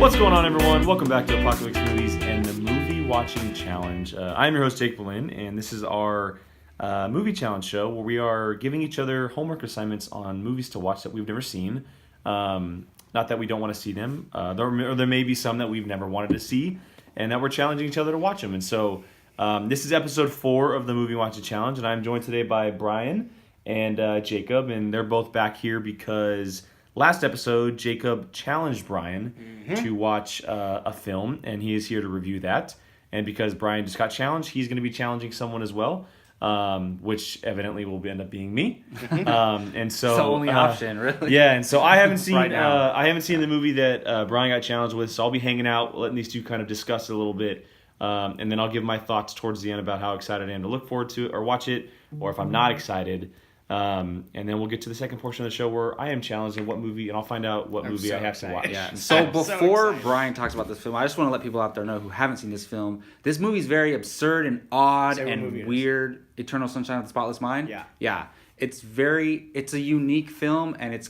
What's going on, everyone? Welcome back to Apocalypse Movies and the Movie Watching Challenge. I'm your host, Jake Boleyn, and this is our movie challenge show where we are giving each other homework assignments on movies to watch that we've never seen. Not that we don't want to see them. There may be some that we've never wanted to see, and that we're challenging each other to watch them. And so this is episode 4 of the Movie Watching Challenge, and I'm joined today by Brian and Jacob, and they're both back here because last episode, Jacob challenged Brian to watch a film, and he is here to review that. And because Brian just got challenged, he's going to be challenging someone as well, which evidently will end up being me. And so it's the only option, really. Yeah, and so I haven't seen Right now. I haven't seen the movie that Brian got challenged with, so I'll be hanging out, letting these two kind of discuss it a little bit, and then I'll give my thoughts towards the end about how excited I am to look forward to it or watch it, or if I'm not excited. And then we'll get to the second portion of the show where I am challenging what movie, and I'll find out what movie I have to watch. Yeah. So before Brian talks about this film, I just want to let people out there know who haven't seen this film. This movie is very absurd and odd and weird. Eternal Sunshine of the Spotless Mind. Yeah. Yeah. It's a unique film, and it's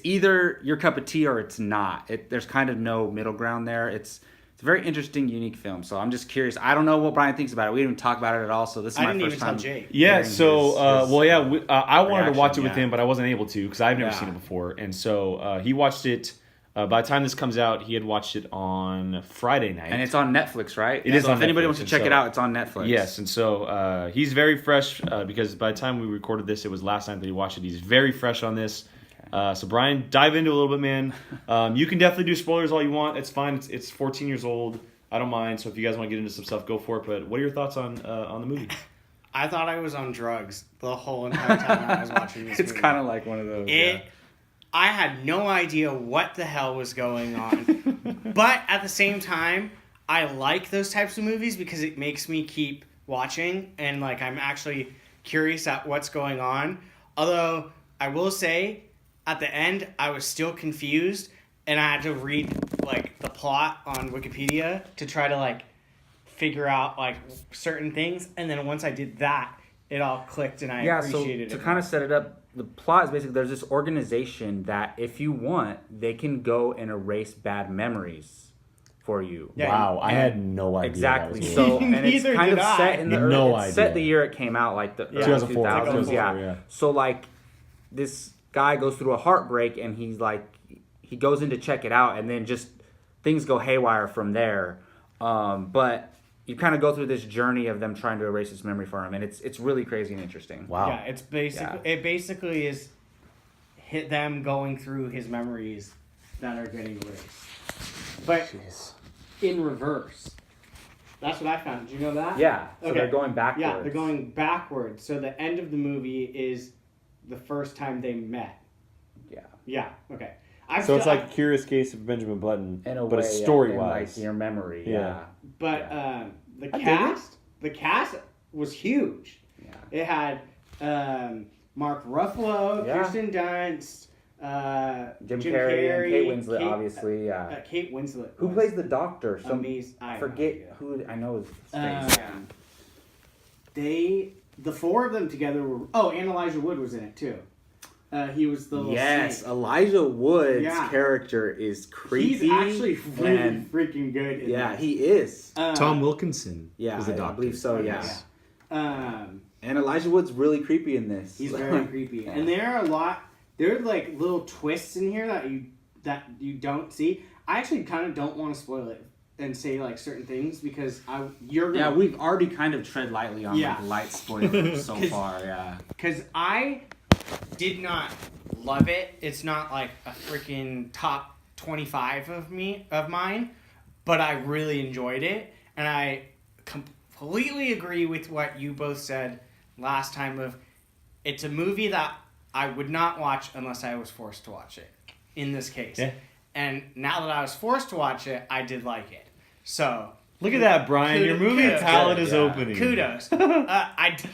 either your cup of tea or it's not. There's kind of no middle ground there. It's a very interesting, unique film. So I'm just curious. I don't know what Brian thinks about it. We didn't even talk about it at all. So this is my first time. Jake. Yeah. So, I wanted to watch it with yeah. him, but I wasn't able to because I've never seen it before. And so he watched it. By the time this comes out, he had watched it on Friday night. And it's on Netflix, right? It is so on if anybody Netflix, wants to and check so- it out, it's on Netflix. Yes, and so he's very fresh because by the time we recorded this, it was last night that he watched it. He's very fresh on this. So Brian, dive into it a little bit, man. You can definitely do spoilers all you want. It's fine. It's 14 years old. I don't mind. So if you guys want to get into some stuff, go for it. But what are your thoughts on the movie? I thought I was on drugs the whole entire time I was watching this It's movie. kind of like one of those. I had no idea what the hell was going on. But at the same time, I like those types of movies because it makes me keep watching and like I'm actually curious at what's going on. Although I will say at the end I was still confused and I had to read like the plot on Wikipedia to try to like figure out like certain things, and then once I did that, it all clicked and I appreciated it. So to kind of set it up, the plot is basically there's this organization that if you want, they can go and erase bad memories for you. Yeah. Wow, I had no idea. Exactly. That was So and it's Neither kind of did I. set in the No it's set idea. the year it came out, like the early 2004, 2000s. yeah. So like this guy goes through a heartbreak and he goes in to check it out, and then just things go haywire from there. But you kind of go through this journey of them trying to erase his memory for him, and it's really crazy and interesting. Wow. Yeah, it basically is hit them going through his memories that are getting erased. But in reverse. That's what I found. Did you know that? Yeah. So Okay. they're going backwards. Yeah, they're going backwards. So the end of the movie is the first time they met. Yeah. Yeah, okay. So it's like Curious Case of Benjamin Button, In a but way, it's in, story-wise. like your memory. Yeah. But dig the cast was huge. Yeah. It had Mark Ruffalo, Yeah. Kirsten Dunst, Jim Carrey and Kate Winslet, obviously. Yeah. Kate Winslet. Who plays the doctor? Amazing. Forget who I know his face. The four of them together were. Oh, and Elijah Wood was in it too. He was the little snake. Elijah Wood's Yeah. character is creepy. He's actually really and- freaking good. In Yeah, this. he is. Tom Wilkinson Yeah, is the I doctor. believe so. Yeah. Yeah. And Elijah Wood's really creepy in this. He's very creepy, Yeah. and there are like little twists in here that you don't see. I actually kind of don't want to spoil it and say like certain things because you're gonna. Yeah, we've already kind of tread lightly on like light spoilers so 'Cause- far. Yeah. Because I did not love it. It's not like a freaking top 25 of mine, but I really enjoyed it, and I completely agree with what you both said last time. It's a movie that I would not watch unless I was forced to watch it. In this case, Yeah. And now that I was forced to watch it, I did like it. So. Look at that, Brian. Your movie Kudos. palette is Yeah. opening. Kudos.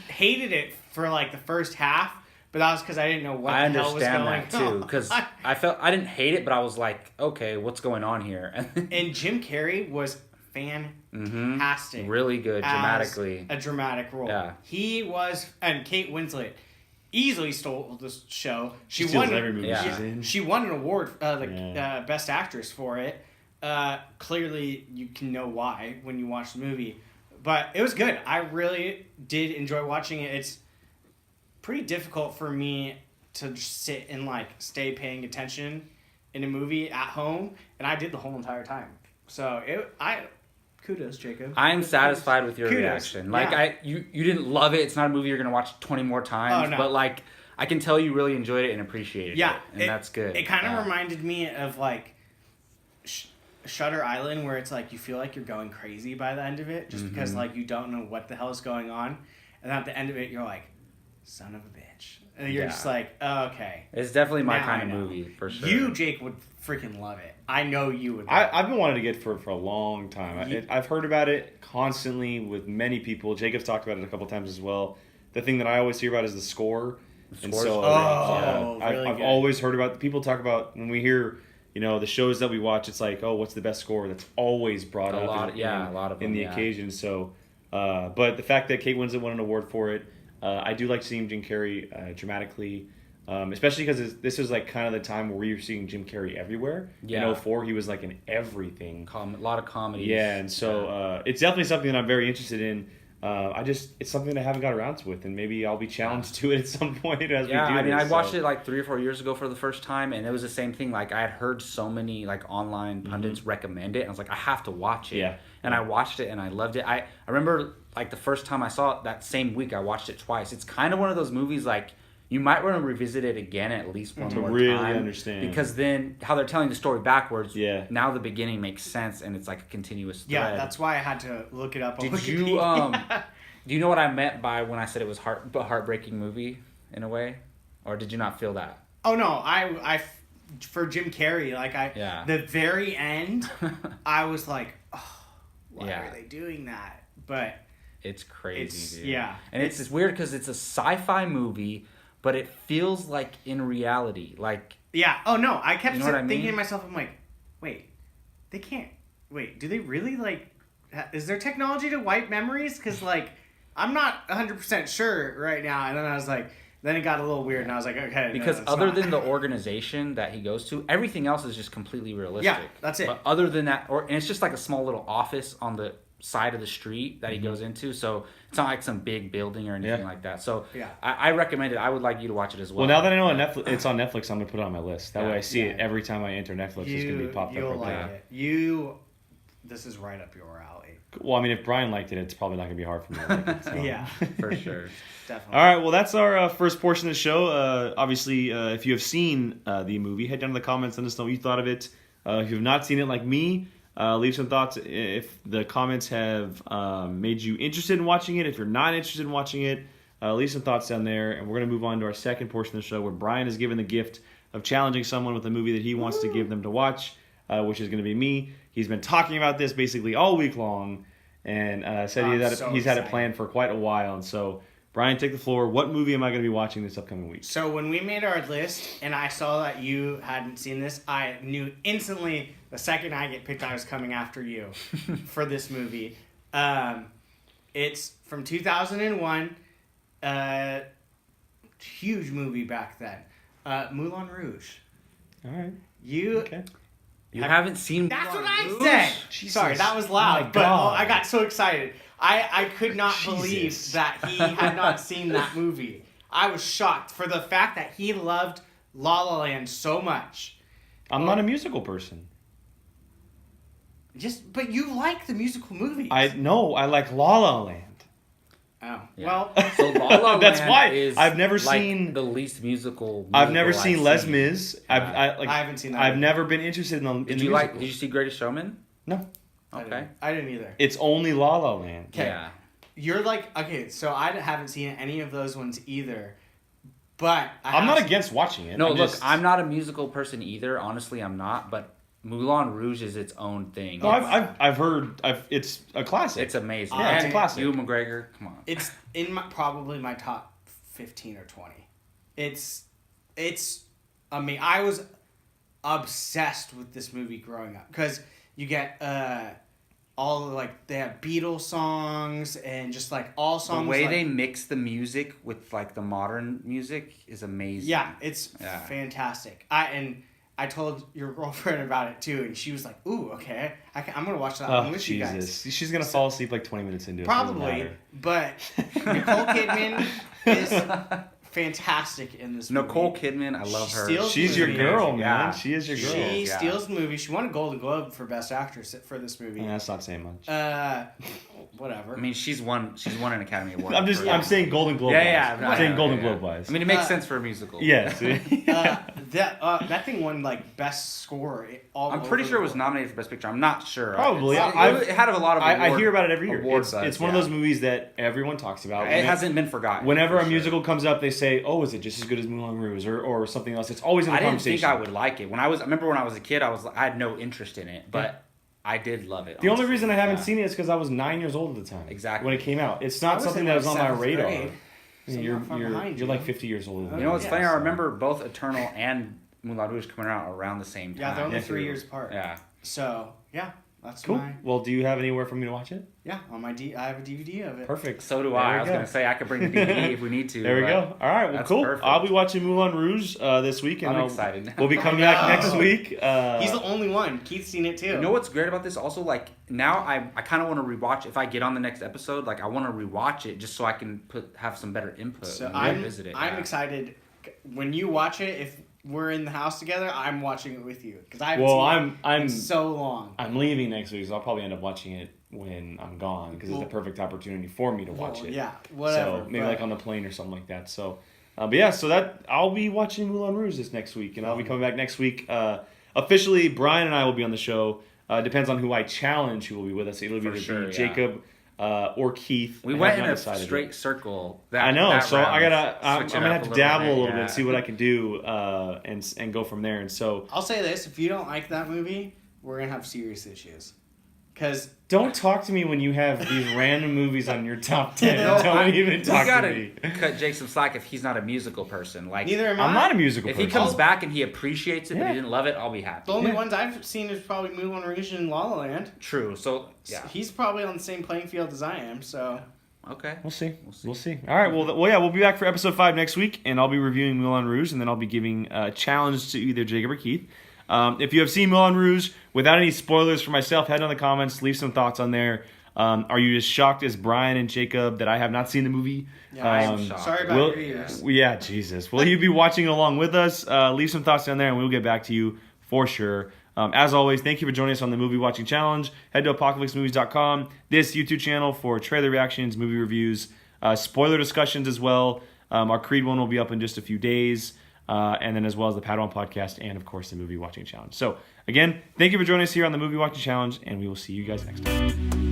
Hated it for like the first half, but that was because I didn't know what I the hell was understand going that too, on. because I didn't hate it, but I was like, okay, what's going on here? And Jim Carrey was fantastic. Really good, as dramatically. a dramatic role. Yeah. He was, and Kate Winslet, easily stole the show. She steals every movie yeah. she's in. She won an award, Best Actress for it. Clearly, you can know why when you watch the movie. But it was good. I really did enjoy watching it. It's pretty difficult for me to just sit and like stay paying attention in a movie at home, and I did the whole entire time. So kudos, Jacob. I'm satisfied with your Kudos. reaction. Like Yeah. you didn't love it. It's not a movie you're gonna watch 20 more times. Oh, no. But like I can tell you really enjoyed it and appreciated Yeah, it, and that's good. It kind of reminded me of like Shutter Island, where it's like you feel like you're going crazy by the end of it, just because like you don't know what the hell is going on, and at the end of it you're like, son of a bitch, and you're just like, oh, okay. It's definitely my Now kind I of know. movie for sure. You, Jake, would freaking love it. I know you would. I've been wanting to get for a long time. I've heard about it constantly with many people. Jacob's talked about it a couple times as well. The thing that I always hear about is the score. And score's so, really I've good. always heard about. People talk about when we hear, the shows that we watch. It's like, oh, what's the best score? That's always brought A up. lot of in them, the yeah. occasion. So, but the fact that Kate Winslet won an award for it, I do like seeing Jim Carrey dramatically. Especially because this is like kind of the time where we were seeing Jim Carrey everywhere. Yeah. In 2004, he was like in everything. A lot of comedies. Yeah, and so it's definitely something that I'm very interested in. It's something that I haven't got around to with, and maybe I'll be challenged to it at some point as we do I mean, this, I watched it like 3 or 4 years ago for the first time, and it was the same thing. Like, I had heard so many like online pundits recommend it, and I was like, I have to watch it. Yeah. And I watched it, and I loved it. I remember like the first time I saw it that same week, I watched it twice. It's kind of one of those movies like you might want to revisit it again at least one To more really time. understand. Because then how they're telling the story backwards, Yeah. now the beginning makes sense, and it's like a continuous thread. Yeah, that's why I had to look it up on Did you Wikipedia. do you know what I meant by when I said it was a heartbreaking movie in a way, or did you not feel that? Oh no, I for Jim Carrey, like Yeah. the very end, I was like, oh, why Yeah. are they doing that? But It's crazy, dude. yeah, And it's weird because it's a sci-fi movie, but it feels like in reality. Like, yeah. Oh no, I kept You know what I thinking mean? to myself, I'm like, wait, they can't. Wait, do they really like? Is there technology to wipe memories? Because like, I'm not 100% sure right now. And then I was like, then it got a little weird, and I was like, okay. because no, it's other not. than the organization that he goes to, everything else is just completely realistic. Yeah, that's it. But other than that, and it's just like a small little office on the side of the street that he goes into. So it's not like some big building or anything like that. So Yeah. I recommend it. I would like you to watch it as well. Well, now that I know it's on Netflix, I'm gonna put it on my list. That Yeah. way, I see it Yeah. every time I enter Netflix. It's gonna be popped You'll up right like there. it. This is right up your alley. Well, I mean, if Brian liked it, it's probably not gonna be hard for me to like it. So. Yeah, for sure. definitely. All right, well, that's our first portion of the show. Obviously, if you have seen the movie, head down to the comments, let us know what you thought of it. If you have not seen it like me, leave some thoughts. If the comments have made you interested in watching it, if you're not interested in watching it, leave some thoughts down there. And we're going to move on to our second portion of the show where Brian is given the gift of challenging someone with a movie that he wants to give them to watch, which is going to be me. He's been talking about this basically all week long and said he's had it planned for quite a while. And so, Brian, take the floor. What movie am I going to be watching this upcoming week? So when we made our list and I saw that you hadn't seen this, I knew instantly the second I get picked, I was coming after you for this movie. It's from 2001. Huge movie back then. Moulin Rouge. All right. Okay. You haven't seen That's Moulin what I Rouge? said. Jesus. Sorry, that was loud, My but God. I got so excited. I could not believe Jesus. that he had not seen that movie. I was shocked for the fact that he loved La La Land so much. I'm not a musical person. But you like the musical movies. I like La La Land. Oh. Yeah. Well, So La La That's Land why is I've never like seen- the least musical. I've never musical seen I've Les seen. Mis. Yeah. I haven't seen that I've either. never been interested in the Did in you the like? musicals. Did you see Greatest Showman? No, Okay. I didn't either. it's only La La Land. Okay. Yeah. You're like, okay, so I haven't seen any of those ones either. But I'm not against watching it. No, I'm look, just- I'm not a musical person either. Honestly, I'm not. But Moulin Rouge is its own thing. No, I've heard. It's a classic. It's amazing. Yeah, it's a And classic. Ewan McGregor, come on. It's in probably my top 15 or 20. It's I mean, I was obsessed with this movie growing up because you get all like they have Beatles songs and just like all songs. The way like, they mix the music with like the modern music is amazing. Yeah, it's fantastic. I told your girlfriend about it too, and she was like, "Ooh, okay, I'm gonna watch that one with you guys." She's gonna fall asleep like 20 minutes into it. Probably, but Nicole Kidman is fantastic in this movie. Nicole Kidman, I love her. She's your girl, man. Yeah. She is your girl. She steals the movie. She won a Golden Globe for Best Actress for this movie. Yeah, that's not saying much. Whatever. I mean, she's won an Academy Award. I'm saying Golden Globe. Yeah. I'm saying Golden Globe wise. I mean, it makes sense for a musical. Yes. That thing won like Best Score. I'm pretty sure it was nominated for Best Picture. I'm not sure. Probably. It had a lot of. I hear about it every year. Awards, It's one of those movies that everyone talks about. It hasn't been forgotten. Whenever a musical comes up, they say, "Oh, is it just as good as Moulin Rouge or something else?" It's always in the conversation. I didn't think I would like it. I remember when I was a kid, I had no interest in it, but I did love it. The only reason I haven't seen it is because I was 9 years old at the time. Exactly. When it came out, it's not something that was on my radar. You're you're like 50 years old. You know what's funny? I remember both Eternal and Moulin Rouge coming out around the same time. Yeah, they're only 3 years apart. Yeah. So that's cool. my. Well, do you have anywhere for me to watch it? Yeah, on my I have a DVD of it. Perfect. So do I. I was gonna say I could bring the DVD if we need to. There we go. All right. Well, cool. Perfect. I'll be watching Moulin Rouge this week, and I'm excited. We'll be coming back next week. He's the only one. Keith's seen it too. You know what's great about this? Also, like now, I kind of want to rewatch. If I get on the next episode, like I want to rewatch it just so I can have some better input. So when I'm visit it. I'm excited. When you watch it, if we're in the house together, I'm watching it with you because I haven't seen it in so long. I'm leaving next week, so I'll probably end up watching it when I'm gone because it's the perfect opportunity for me to watch it. Yeah, whatever. So maybe like on the plane or something like that. So, but yeah, so that I'll be watching Moulin Rouge this next week, and I'll be coming back next week. Officially, Brian and I will be on the show. Depends on who I challenge who will be with us. It'll either be Jacob or Keith. We went in a straight circle. I know, so I'm gonna have to dabble a little bit, see what I can do, and go from there. And so I'll say this: if you don't like that movie, we're gonna have serious issues. Cause don't talk to me when you have these random movies on your top 10. Don't even talk to me. Cut Jake some slack if he's not a musical person. Like neither am I. I'm not a musical person. If he comes back and he appreciates it, but he didn't love it, I'll be happy. The only ones I've seen is probably Moulin Rouge and La La Land. True. So he's probably on the same playing field as I am. So okay, we'll see. All right. Well, yeah, we'll be back for episode 5 next week, and I'll be reviewing Moulin Rouge, and then I'll be giving a challenge to either Jacob or Keith. If you have seen Moulin Rouge, without any spoilers for myself, head on the comments, leave some thoughts on there. Are you as shocked as Brian and Jacob that I have not seen the movie? Yeah, I'm shocked. Sorry about your ears. Yeah, Jesus. Will you be watching along with us? Leave some thoughts down there, and we'll get back to you for sure. As always, thank you for joining us on the Movie Watching Challenge. Head to apocalypsemovies.com, this YouTube channel for trailer reactions, movie reviews, spoiler discussions as well. Our Creed one will be up in just a few days. And then as well as the Padawan podcast and, of course, the Movie Watching Challenge. So, again, thank you for joining us here on the Movie Watching Challenge, and we will see you guys next time.